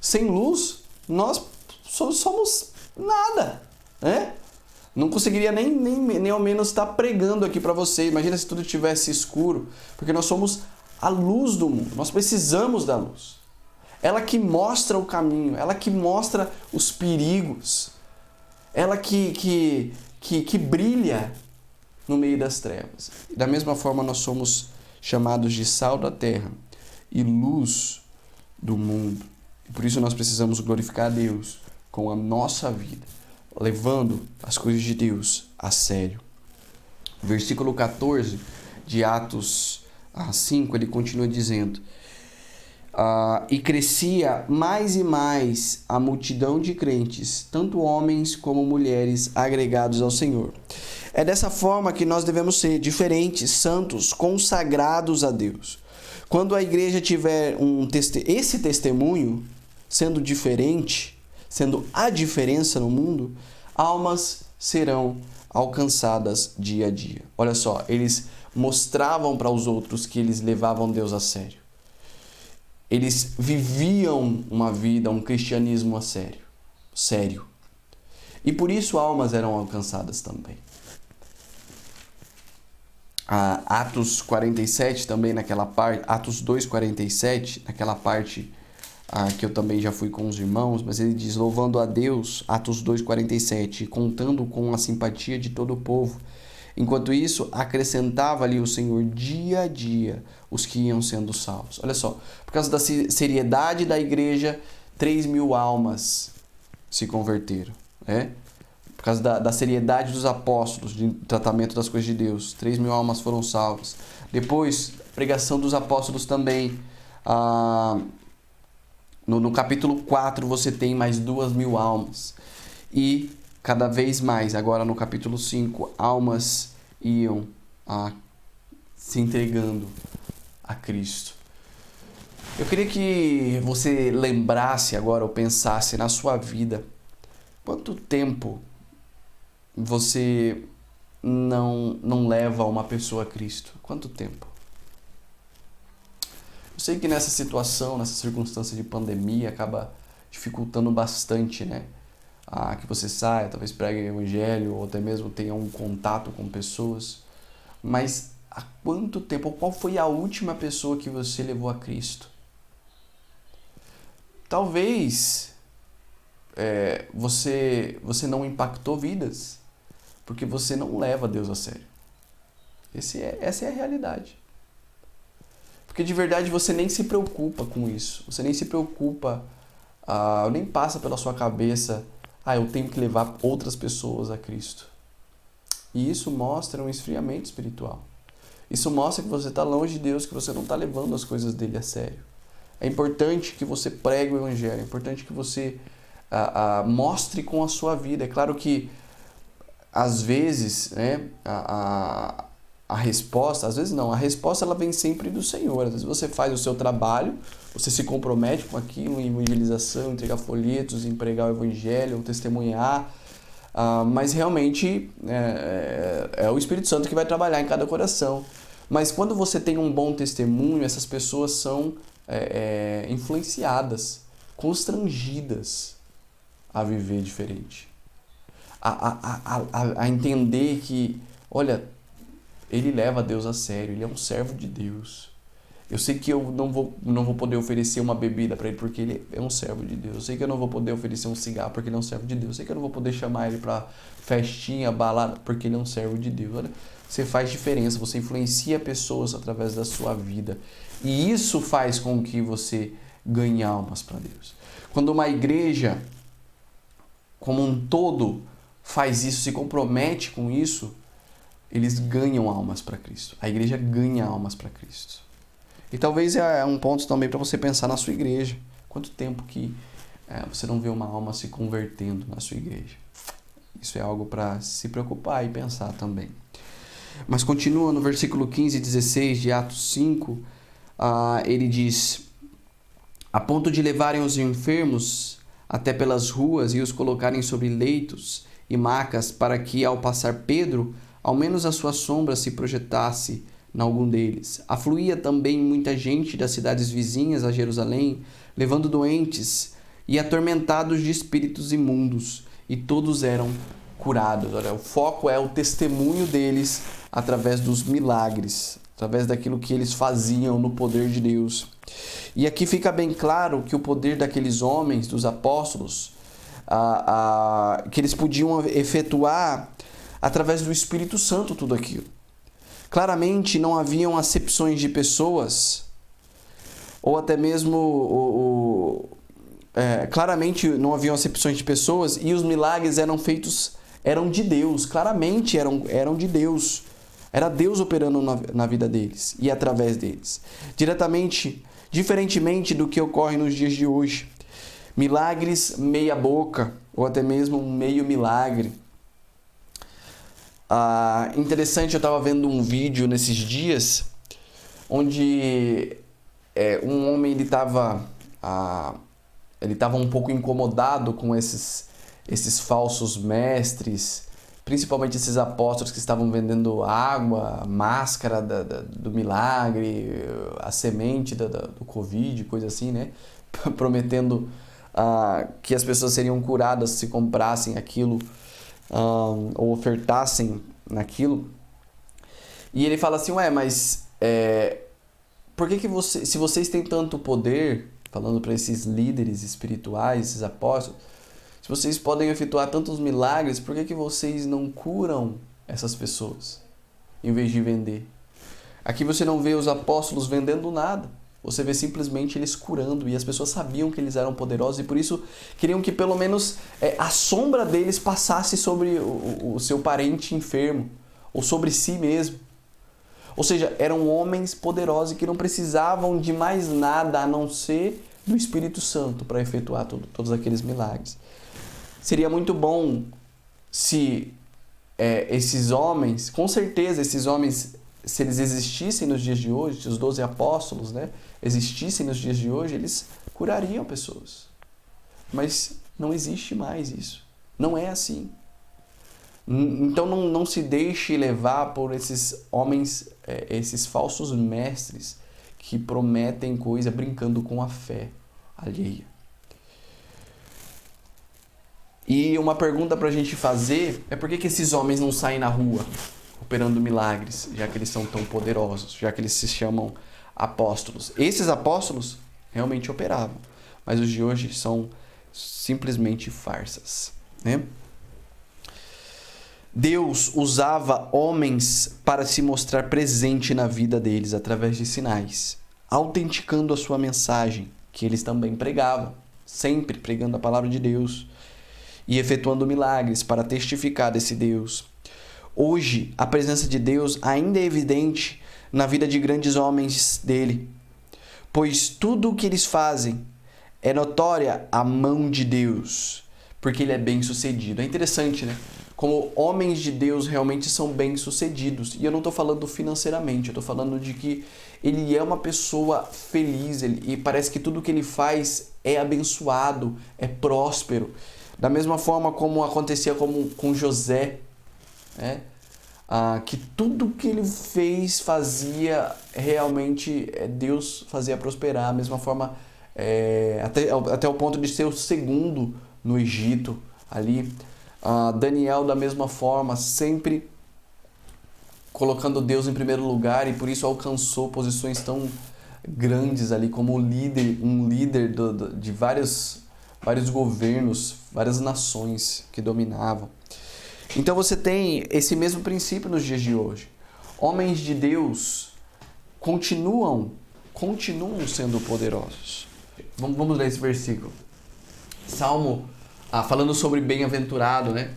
Sem luz, nós somos nada, né? Não conseguiria nem ao menos estar pregando aqui para você. Imagina se tudo estivesse escuro. Porque nós somos a luz do mundo. Nós precisamos da luz. Ela que mostra o caminho, ela que mostra os perigos, ela que brilha no meio das trevas. Da mesma forma, nós somos chamados de sal da terra e luz do mundo. E por isso nós precisamos glorificar a Deus com a nossa vida, levando as coisas de Deus a sério. Versículo 14 de Atos 5, ele continua dizendo: e crescia mais e mais a multidão de crentes, tanto homens como mulheres agregados ao Senhor. É dessa forma que nós devemos ser diferentes, santos, consagrados a Deus. Quando a igreja tiver esse testemunho, sendo diferente, sendo a diferença no mundo, almas serão alcançadas dia a dia. Olha só, eles mostravam para os outros que eles levavam Deus a sério. Eles viviam uma vida, um cristianismo a sério. E por isso almas eram alcançadas também. Atos 47 também naquela parte, Atos 2:47, naquela parte que eu também já fui com os irmãos, mas ele diz: louvando a Deus, Atos 2:47, contando com a simpatia de todo o povo. Enquanto isso, acrescentava-lhe o Senhor dia a dia os que iam sendo salvos. Olha só, por causa da seriedade da igreja, 3.000 almas se converteram, né? Por causa da seriedade dos apóstolos, de tratamento das coisas de Deus, 3.000 almas foram salvas. Depois, pregação dos apóstolos também. No capítulo 4 você tem mais 2.000 almas. E cada vez mais, agora no capítulo 5, almas iam se entregando a Cristo. Eu queria que você lembrasse agora ou pensasse na sua vida. Quanto tempo você não leva uma pessoa a Cristo? Quanto tempo? Eu sei que nessa situação, nessa circunstância de pandemia, acaba dificultando bastante, né? Que você saia, talvez pregue o evangelho, ou até mesmo tenha um contato com pessoas. Mas há quanto tempo, qual foi a última pessoa que você levou a Cristo? Talvez você não impactou vidas, porque você não leva Deus a sério. Essa é a realidade. Porque de verdade você nem se preocupa com isso. Você nem se preocupa, nem passa pela sua cabeça: eu tenho que levar outras pessoas a Cristo. E isso mostra um esfriamento espiritual. Isso mostra que você está longe de Deus, que você não está levando as coisas dele a sério. É importante que você pregue o evangelho, é importante que você mostre com a sua vida. É claro que às vezes, né, a resposta, às vezes não, a resposta ela vem sempre do Senhor. Às vezes você faz o seu trabalho, você se compromete com aquilo, em evangelização, entregar folhetos, em pregar o evangelho, testemunhar, mas realmente é o Espírito Santo que vai trabalhar em cada coração. Mas quando você tem um bom testemunho, essas pessoas são influenciadas, constrangidas a viver diferente, a entender que, olha, ele leva Deus a sério, ele é um servo de Deus. Eu sei que eu não vou poder oferecer uma bebida para ele porque ele é um servo de Deus. Eu sei que eu não vou poder oferecer um cigarro porque ele é um servo de Deus. Eu sei que eu não vou poder chamar ele para festinha, balada, porque ele é um servo de Deus. Olha, você faz diferença, você influencia pessoas através da sua vida. E isso faz com que você ganhe almas para Deus. Quando uma igreja, como um todo, faz isso, se compromete com isso, eles ganham almas para Cristo. A igreja ganha almas para Cristo. E talvez é um ponto também para você pensar na sua igreja. Quanto tempo que você não vê uma alma se convertendo na sua igreja? Isso é algo para se preocupar e pensar também. Mas continua no versículo 15 e 16 de Atos 5, ele diz: a ponto de levarem os enfermos até pelas ruas e os colocarem sobre leitos e macas, para que, ao passar Pedro, ao menos a sua sombra se projetasse em algum deles. Afluía também muita gente das cidades vizinhas a Jerusalém, levando doentes e atormentados de espíritos imundos, e todos eram curados. Olha, o foco é o testemunho deles através dos milagres, através daquilo que eles faziam no poder de Deus. E aqui fica bem claro que o poder daqueles homens, dos apóstolos, que eles podiam efetuar através do Espírito Santo tudo aquilo. Claramente não haviam acepções de pessoas, ou até mesmo claramente não haviam acepções de pessoas, e os milagres eram de Deus, claramente eram de Deus. Era Deus operando na vida deles e através deles. Diferentemente do que ocorre nos dias de hoje. Milagres meia boca, ou até mesmo um meio milagre. Interessante, eu estava vendo um vídeo nesses dias, onde um homem ele estava um pouco incomodado com esses falsos mestres, principalmente esses apóstolos que estavam vendendo água, máscara do milagre, a semente do Covid, coisa assim, né? Prometendo que as pessoas seriam curadas se comprassem aquilo ou ofertassem naquilo. E ele fala assim, mas por que se vocês têm tanto poder, falando para esses líderes espirituais, esses apóstolos, se vocês podem efetuar tantos milagres, por que vocês não curam essas pessoas em vez de vender? Aqui você não vê os apóstolos vendendo nada. Você vê simplesmente eles curando. E as pessoas sabiam que eles eram poderosos e por isso queriam que pelo menos a sombra deles passasse sobre o seu parente enfermo ou sobre si mesmo. Ou seja, eram homens poderosos que não precisavam de mais nada a não ser do Espírito Santo para efetuar todos aqueles milagres. Seria muito bom se esses homens, com certeza esses homens, se eles existissem nos dias de hoje, se os 12 apóstolos, né, existissem nos dias de hoje, eles curariam pessoas. Mas não existe mais isso. Não é assim. Então não se deixe levar por esses homens, esses falsos mestres que prometem coisa brincando com a fé alheia. E uma pergunta para a gente fazer é por que esses homens não saem na rua operando milagres, já que eles são tão poderosos, já que eles se chamam apóstolos. Esses apóstolos realmente operavam, mas os de hoje são simplesmente farsas, né? Deus usava homens para se mostrar presente na vida deles através de sinais, autenticando a sua mensagem, que eles também pregavam, sempre pregando a palavra de Deus e efetuando milagres para testificar desse Deus. Hoje, a presença de Deus ainda é evidente na vida de grandes homens dele, pois tudo o que eles fazem é notória a mão de Deus, porque ele é bem-sucedido. É interessante, né? Como homens de Deus realmente são bem-sucedidos. E eu não estou falando financeiramente, eu estou falando de que ele é uma pessoa feliz e parece que tudo que ele faz é abençoado, é próspero. Da mesma forma como acontecia com José, né? Que tudo que ele fazia realmente Deus fazia prosperar. Da mesma forma, até o ponto de ser o segundo no Egito ali. Daniel, da mesma forma, sempre colocando Deus em primeiro lugar e por isso alcançou posições tão grandes ali como um líder de vários governos, várias nações que dominavam. Então você tem esse mesmo princípio nos dias de hoje. Homens de Deus continuam sendo poderosos. Vamos ler esse versículo. Salmo, falando sobre bem-aventurado, né?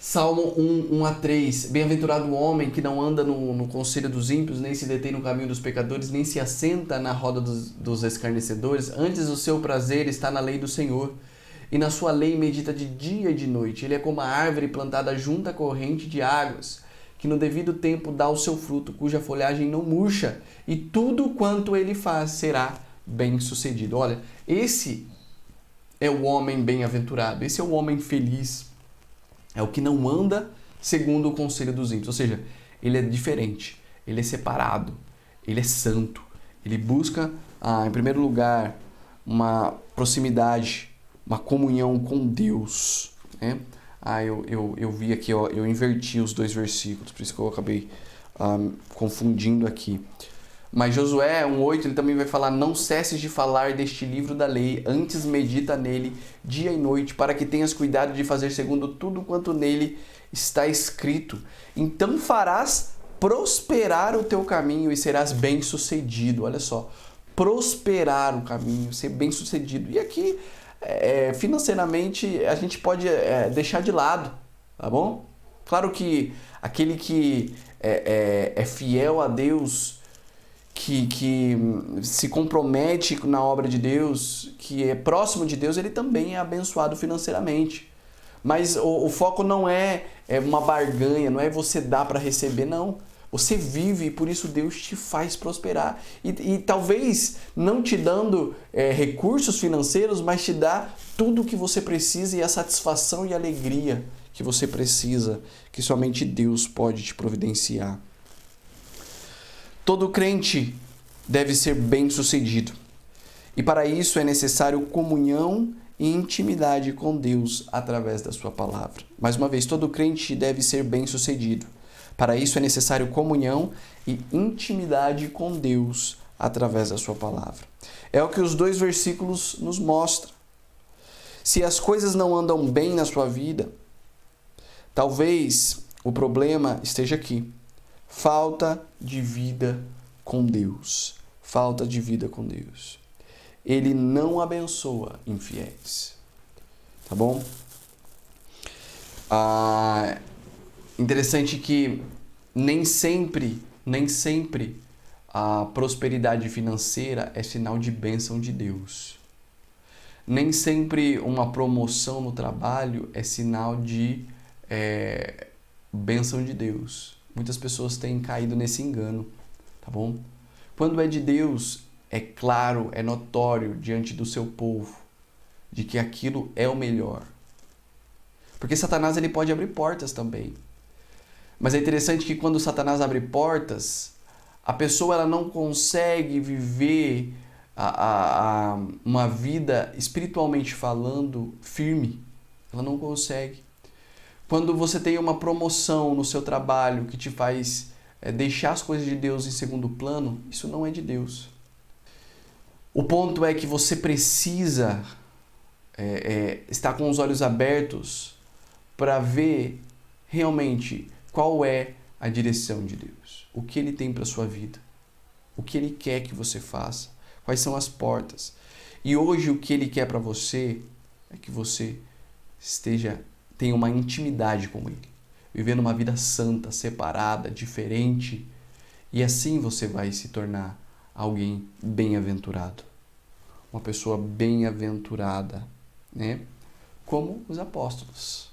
Salmo 1:3. Bem-aventurado o homem que não anda no conselho dos ímpios, nem se detém no caminho dos pecadores, nem se assenta na roda dos escarnecedores. Antes o seu prazer está na lei do Senhor, e na sua lei medita de dia e de noite. Ele é como a árvore plantada junto à corrente de águas, que no devido tempo dá o seu fruto, cuja folhagem não murcha, e tudo quanto ele faz será bem-sucedido. Olha, esse é o homem bem-aventurado, esse é o homem feliz. É o que não anda segundo o conselho dos ímpios. Ou seja, ele é diferente, ele é separado, ele é santo. Ele busca, em primeiro lugar, uma proximidade, uma comunhão com Deus. Né? Eu vi aqui, ó, eu inverti os dois versículos, por isso que eu acabei confundindo aqui. Mas Josué 1:8, ele também vai falar: não cesses de falar deste livro da lei, antes medita nele dia e noite, para que tenhas cuidado de fazer segundo tudo quanto nele está escrito. Então farás prosperar o teu caminho e serás bem-sucedido. Olha só, prosperar o caminho, ser bem-sucedido. E aqui, financeiramente, a gente pode deixar de lado, tá bom? Claro que aquele que é fiel a Deus, que se compromete na obra de Deus, que é próximo de Deus, ele também é abençoado financeiramente. Mas o foco não é uma barganha, não é você dar para receber, não. Você vive e por isso Deus te faz prosperar. E talvez não te dando recursos financeiros, mas te dá tudo o que você precisa e a satisfação e a alegria que você precisa, que somente Deus pode te providenciar. Todo crente deve ser bem-sucedido. E para isso é necessário comunhão e intimidade com Deus através da sua palavra. Mais uma vez, todo crente deve ser bem-sucedido. Para isso é necessário comunhão e intimidade com Deus através da sua palavra. É o que os dois versículos nos mostram. Se as coisas não andam bem na sua vida, talvez o problema esteja aqui. Falta de vida com Deus. Falta de vida com Deus. Ele não abençoa infiéis. Tá bom? Interessante que nem sempre a prosperidade financeira é sinal de bênção de Deus. Nem sempre uma promoção no trabalho é sinal de bênção de Deus. Muitas pessoas têm caído nesse engano, tá bom? Quando é de Deus, é claro, é notório diante do seu povo de que aquilo é o melhor. Porque Satanás ele pode abrir portas também. Mas é interessante que quando Satanás abre portas, a pessoa ela não consegue viver uma vida espiritualmente falando firme. Ela não consegue. Quando você tem uma promoção no seu trabalho que te faz deixar as coisas de Deus em segundo plano, isso não é de Deus. O ponto é que você precisa estar com os olhos abertos para ver realmente qual é a direção de Deus, o que Ele tem para a sua vida, o que Ele quer que você faça, quais são as portas. E hoje o que Ele quer para você é que você tenha uma intimidade com Ele, vivendo uma vida santa, separada, diferente, e assim você vai se tornar alguém bem-aventurado, uma pessoa bem-aventurada, né? Como os apóstolos.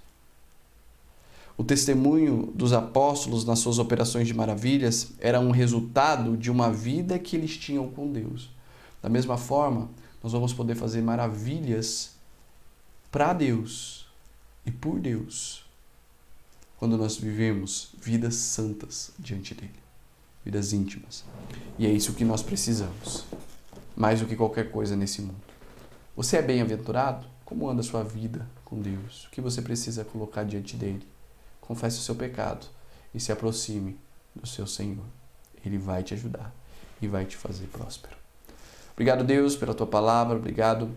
O testemunho dos apóstolos nas suas operações de maravilhas era um resultado de uma vida que eles tinham com Deus. Da mesma forma, nós vamos poder fazer maravilhas para Deus e por Deus quando nós vivemos vidas santas diante dele, vidas íntimas. E é isso que nós precisamos, mais do que qualquer coisa nesse mundo. Você é bem-aventurado? Como anda a sua vida com Deus? O que você precisa colocar diante dele? Confesse o seu pecado e se aproxime do seu Senhor. Ele vai te ajudar e vai te fazer próspero. Obrigado, Deus, pela tua palavra. Obrigado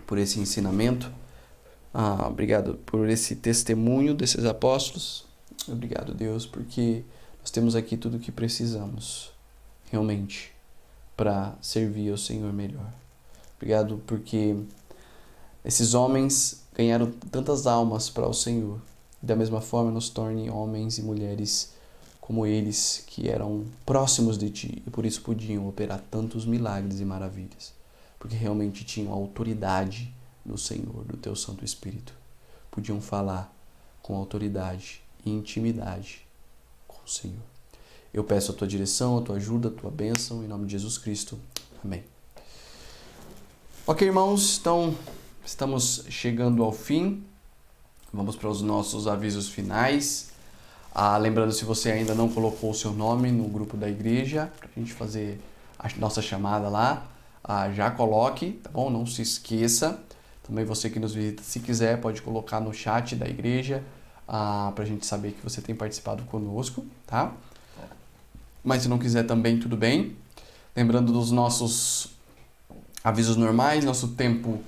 por esse ensinamento. Obrigado por esse testemunho desses apóstolos. Obrigado, Deus, porque Nós temos aqui tudo o que precisamos, realmente, para servir ao Senhor melhor. Obrigado porque esses homens ganharam tantas almas para o Senhor. Da mesma forma, nos torne homens e mulheres como eles, que eram próximos de Ti e por isso podiam operar tantos milagres e maravilhas, porque realmente tinham autoridade no Senhor, do Teu Santo Espírito. Podiam falar com autoridade e intimidade com o Senhor. Eu peço a Tua direção, a Tua ajuda, a Tua bênção, em nome de Jesus Cristo. Amém. Ok, irmãos, então estamos chegando ao fim. Vamos para os nossos avisos finais. Lembrando, se você ainda não colocou o seu nome no grupo da igreja, para a gente fazer a nossa chamada lá, já coloque, tá bom? Não se esqueça. Também você que nos visita, se quiser, pode colocar no chat da igreja, para a gente saber que você tem participado conosco, tá? Mas se não quiser também, tudo bem. Lembrando dos nossos avisos normais, nosso tempo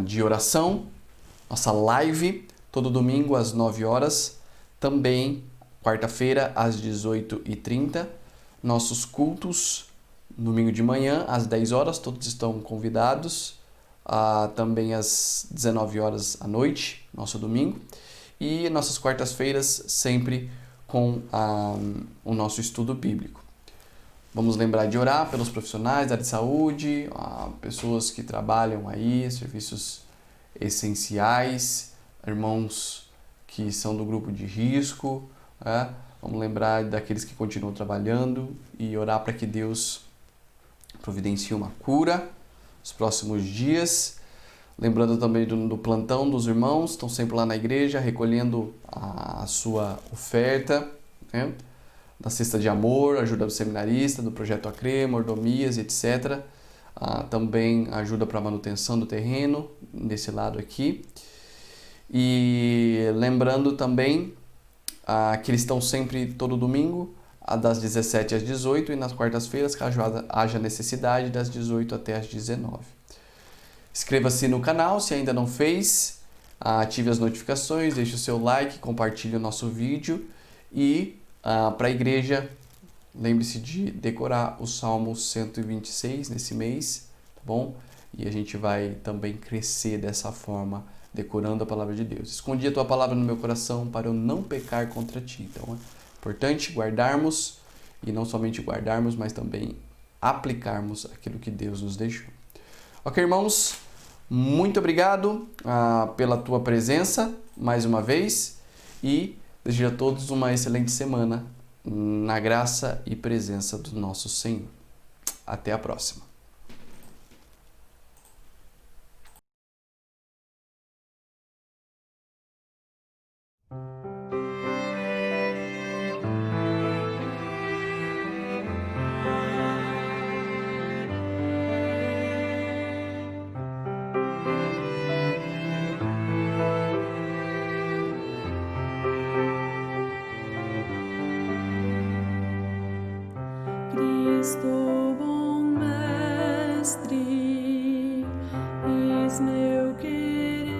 de oração, nossa live, todo domingo às 9 horas, também quarta-feira às 18h30, nossos cultos, domingo de manhã às 10 horas, todos estão convidados, também às 19 horas à noite, nosso domingo, e nossas quartas-feiras sempre com o nosso estudo bíblico. Vamos lembrar de orar pelos profissionais da área de saúde, pessoas que trabalham aí, serviços essenciais, irmãos que são do grupo de risco, né? Vamos lembrar daqueles que continuam trabalhando e orar para que Deus providencie uma cura nos próximos dias. Lembrando também do plantão dos irmãos, estão sempre lá na igreja recolhendo a sua oferta, né? Da Cesta de Amor, ajuda do seminarista, do Projeto Acre, mordomias, etc. Também ajuda para a manutenção do terreno, desse lado aqui. E lembrando também que eles estão sempre todo domingo, das 17 às 18 e nas quartas-feiras, caso haja necessidade, das 18 até às 19. Inscreva-se no canal se ainda não fez, ative as notificações, deixe o seu like, compartilhe o nosso vídeo e para a igreja, lembre-se de decorar o Salmo 126 nesse mês, tá bom? E a gente vai também crescer dessa forma, decorando a palavra de Deus. Escondi a tua palavra no meu coração para eu não pecar contra ti. Então é importante guardarmos, e não somente guardarmos, mas também aplicarmos aquilo que Deus nos deixou. Ok, irmãos? Muito obrigado pela tua presença mais uma vez e desejo a todos uma excelente semana na graça e presença do nosso Senhor. Até a próxima. Cristo, bom mestre, eis meu querer,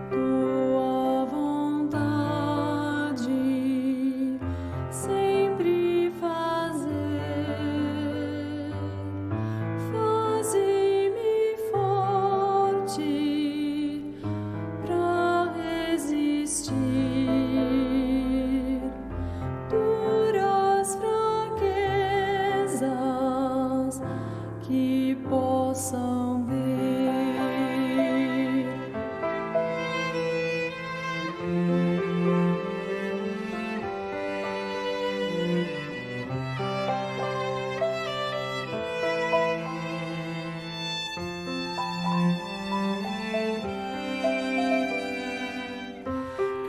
tua vontade sempre fazer, faze-me forte pra resistir. Que possam ver.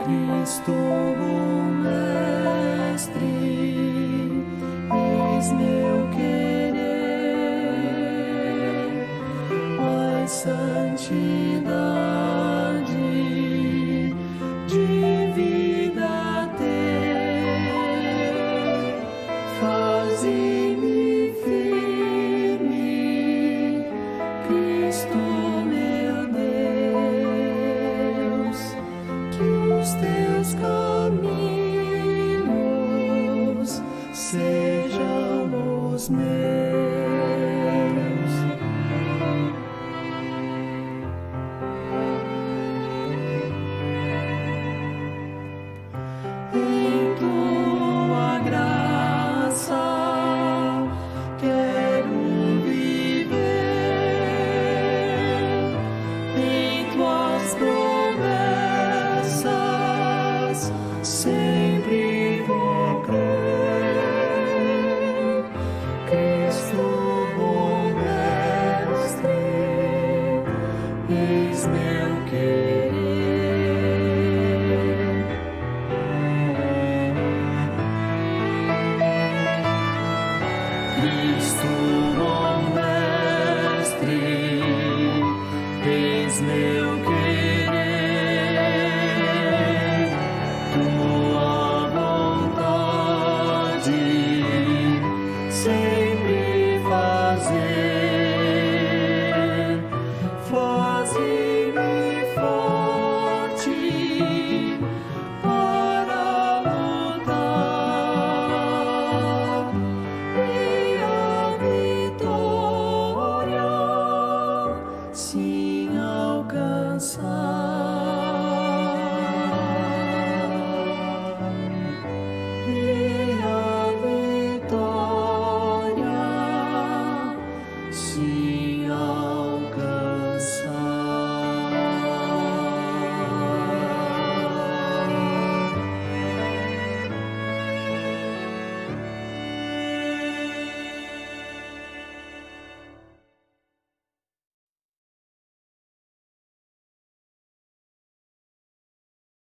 Cristo, bom mestre, eis meu querer, a santidade de vida ter, faze-me firme, Cristo meu Deus, que os teus caminhos sejam os meus.